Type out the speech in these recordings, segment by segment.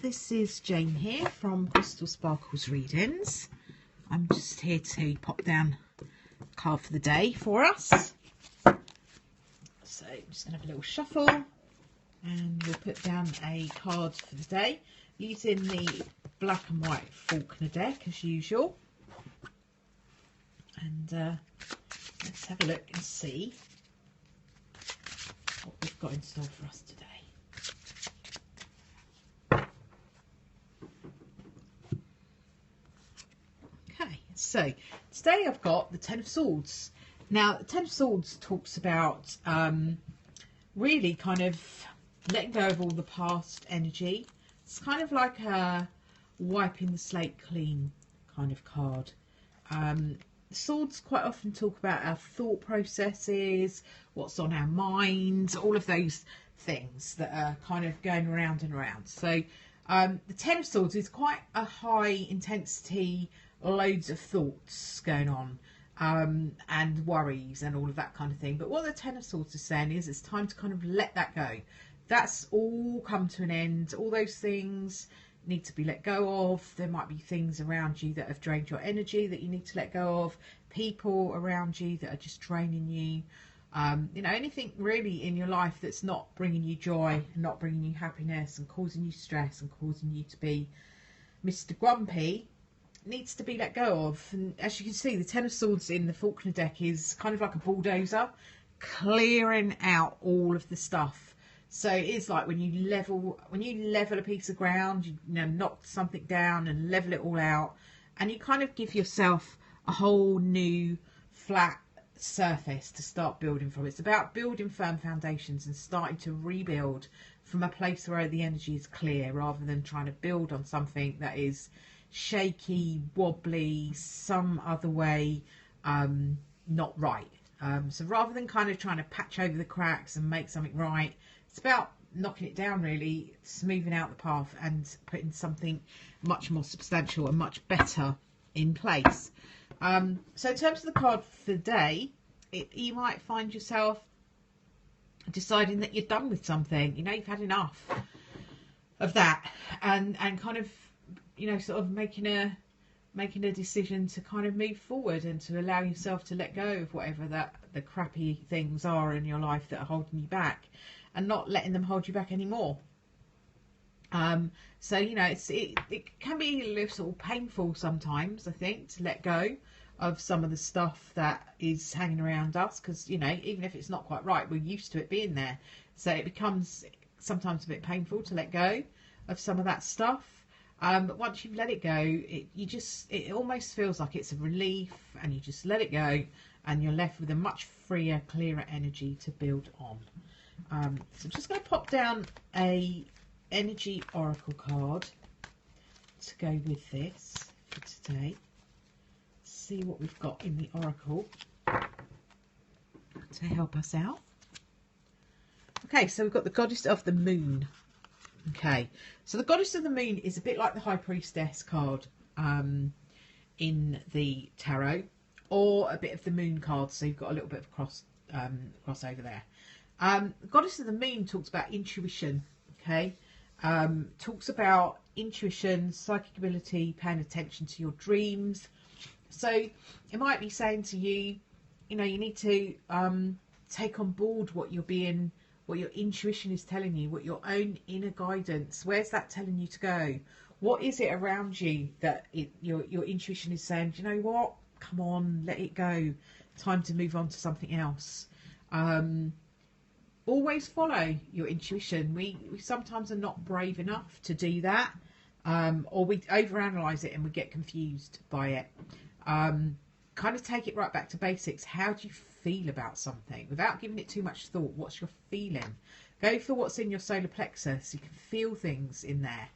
This is Jane here from Crystal Sparkles Readings. I'm just here to pop down a card for the day for us. So I'm just going to have a little shuffle and we'll put down a card for the day using the black and white Faulkner deck as usual. And let's have a look and see what we've got in store for us today. So today I've got the Ten of Swords. Now the Ten of Swords talks about really kind of letting go of all the past energy. It's kind of like a wiping the slate clean kind of card. Swords quite often talk about our thought processes, what's on our minds, all of those things that are kind of going around and around. So the Ten of Swords is quite a high intensity, loads of thoughts going on and worries and all of that kind of thing. But what the Ten of Swords is saying is it's time to kind of let that go. That's all come to an end. All those things need to be let go of. There might be things around you that have drained your energy that you need to let go of. People around you that are just draining you. You know, anything really in your life that's not bringing you joy and not bringing you happiness and causing you stress and causing you to be Mr. Grumpy needs to be let go of. And as you can see, the Ten of Swords in the Faulkner deck is kind of like a bulldozer clearing out all of the stuff. So it is like when you level a piece of ground, you know, knock something down and level it all out, and you kind of give yourself a whole new flat surface to start building from. It's about building firm foundations and starting to rebuild from a place where the energy is clear, rather than trying to build on something that is shaky, wobbly, some other way, not right. So rather than kind of trying to patch over the cracks and make something right, it's about knocking it down, really, smoothing out the path and putting something much more substantial and much better in place. So in terms of the card for the day, you might find yourself deciding that you're done with something. You know, you've had enough of that, and kind of, you know, sort of making a decision to kind of move forward and to allow yourself to let go of whatever the crappy things are in your life that are holding you back, and not letting them hold you back anymore. So, you know, it can be a little painful sometimes, I think, to let go of some of the stuff that is hanging around us, because, you know, even if it's not quite right, we're used to it being there. So it becomes sometimes a bit painful to let go of some of that stuff. But once you've let it go, it almost feels like it's a relief, and you just let it go and you're left with a much freer, clearer energy to build on. So I'm just going to pop down a energy oracle card to go with this for today. See what we've got in the oracle to help us out. Okay, so we've got the Goddess of the Moon. Okay, so the Goddess of the Moon is a bit like the High Priestess card in the tarot, or a bit of the Moon card, so you've got a little bit of crossover there. The Goddess of the Moon talks about intuition, okay? Talks about intuition, psychic ability, paying attention to your dreams. So it might be saying to you, you know, you need to take on board what your intuition is telling you, what your own inner guidance, where's that telling you to go? What is it around you that your intuition is saying, do you know what? Come on, let it go. Time to move on to something else. Always follow your intuition. We sometimes are not brave enough to do that, or we overanalyze it and we get confused by it. Kind of take it right back to basics. How do you feel about something without giving it too much thought? What's your feeling? Go for what's in your solar plexus. You can feel things in there.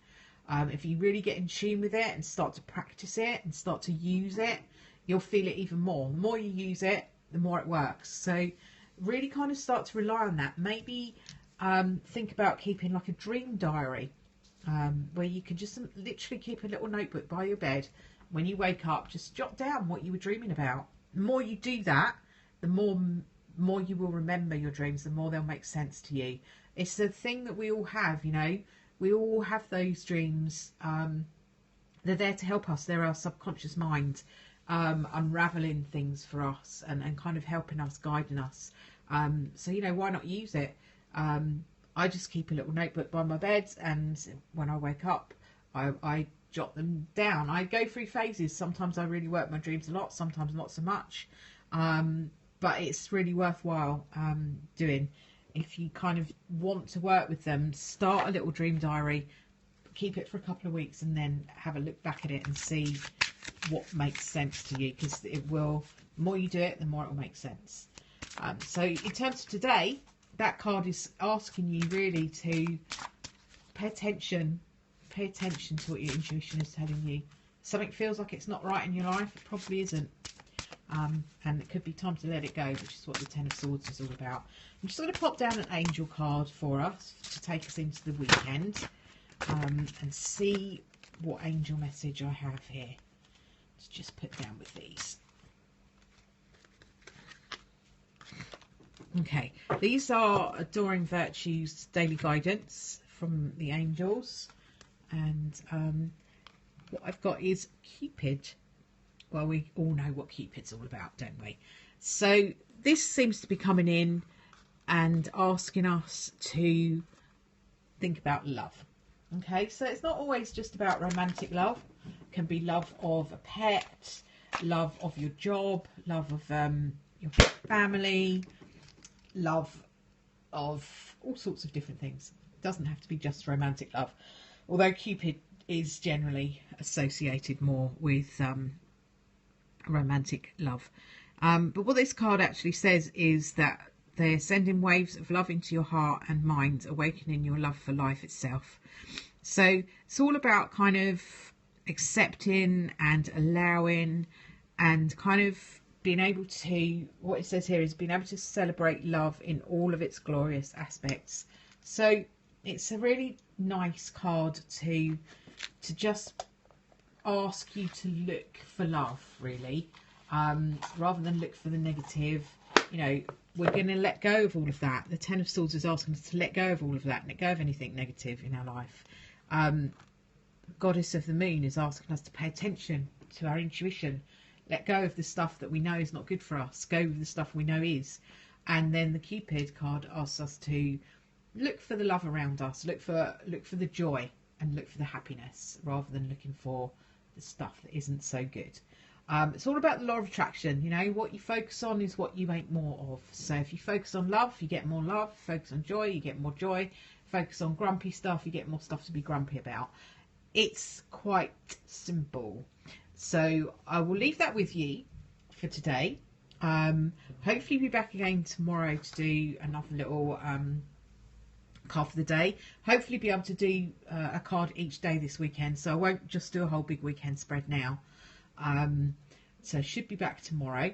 If you really get in tune with it and start to practice it and start to use it, you'll feel it even more. The more you use it, the more it works. So really kind of start to rely on that. Maybe think about keeping like a dream diary, where you can just literally keep a little notebook by your bed. When you wake up, just jot down what you were dreaming about. The more you do that, the more you will remember your dreams, the more they'll make sense to you. It's the thing that we all have, you know. we all have those dreams. They're there to help us. They're our subconscious mind unraveling things for us and kind of helping us, guiding us. So, you know, why not use it? I just keep a little notebook by my bed, and when I wake up, I jot them down. I go through phases. Sometimes I really work my dreams a lot, sometimes not so much. But it's really worthwhile doing. If you kind of want to work with them, start a little dream diary, keep it for a couple of weeks, and then have a look back at it and see what makes sense to you, because it will, the more you do it, the more it will make sense. So in terms of today, that card is asking you really to pay attention to what your intuition is telling you. Something feels like it's not right in your life, it probably isn't. And it could be time to let it go, which is what the Ten of Swords is all about. I'm just going to pop down an angel card for us to take us into the weekend, and see what angel message I have here. Let's just put down with these. Okay, these are Adoring Virtues daily guidance from the angels, and what I've got is Cupid. Well, we all know what Cupid's all about, don't we? So this seems to be coming in and asking us to think about love. Okay, so it's not always just about romantic love. It can be love of a pet, love of your job, love of your family, love of all sorts of different things. It doesn't have to be just romantic love, although Cupid is generally associated more with romantic love. But what this card actually says is that they're sending waves of love into your heart and mind, awakening your love for life itself. So it's all about kind of accepting and allowing, and kind of being able to, what it says here is being able to celebrate love in all of its glorious aspects. So it's a really nice card to just ask you to look for love, really, rather than look for the negative. You know, we're going to let go of all of that. The Ten of Swords is asking us to let go of all of that, let go of anything negative in our life. Goddess of the Moon is asking us to pay attention to our intuition, let go of the stuff that we know is not good for us, go with the stuff we know is. And then the Cupid card asks us to look for the love around us, look for the joy, and look for the happiness, rather than looking for the stuff that isn't so good. It's all about the law of attraction. You know, what you focus on is what you make more of. So if you focus on love, you get more love. Focus on joy, you get more joy. Focus on grumpy stuff, you get more stuff to be grumpy about. It's quite simple. So I will leave that with you for today. Hopefully be back again tomorrow to do another little card for the day. Hopefully be able to do a card each day this weekend, so I won't just do a whole big weekend spread now. So should be back tomorrow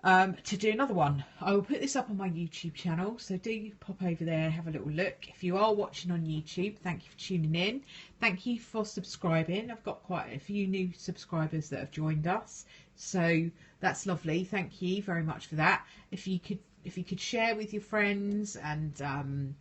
to do another one. I will put this up on my YouTube channel, so do pop over there, have a little look. If you are watching on YouTube, thank you for tuning in. Thank you for subscribing. I've got quite a few new subscribers that have joined us, so that's lovely. Thank you very much for that. If you could share with your friends and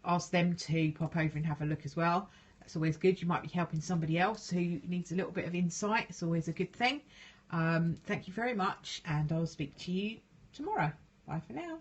ask them to pop over and have a look as well. That's always good. You might be helping somebody else who needs a little bit of insight. It's always a good thing. Thank you very much, and I'll speak to you tomorrow. Bye for now.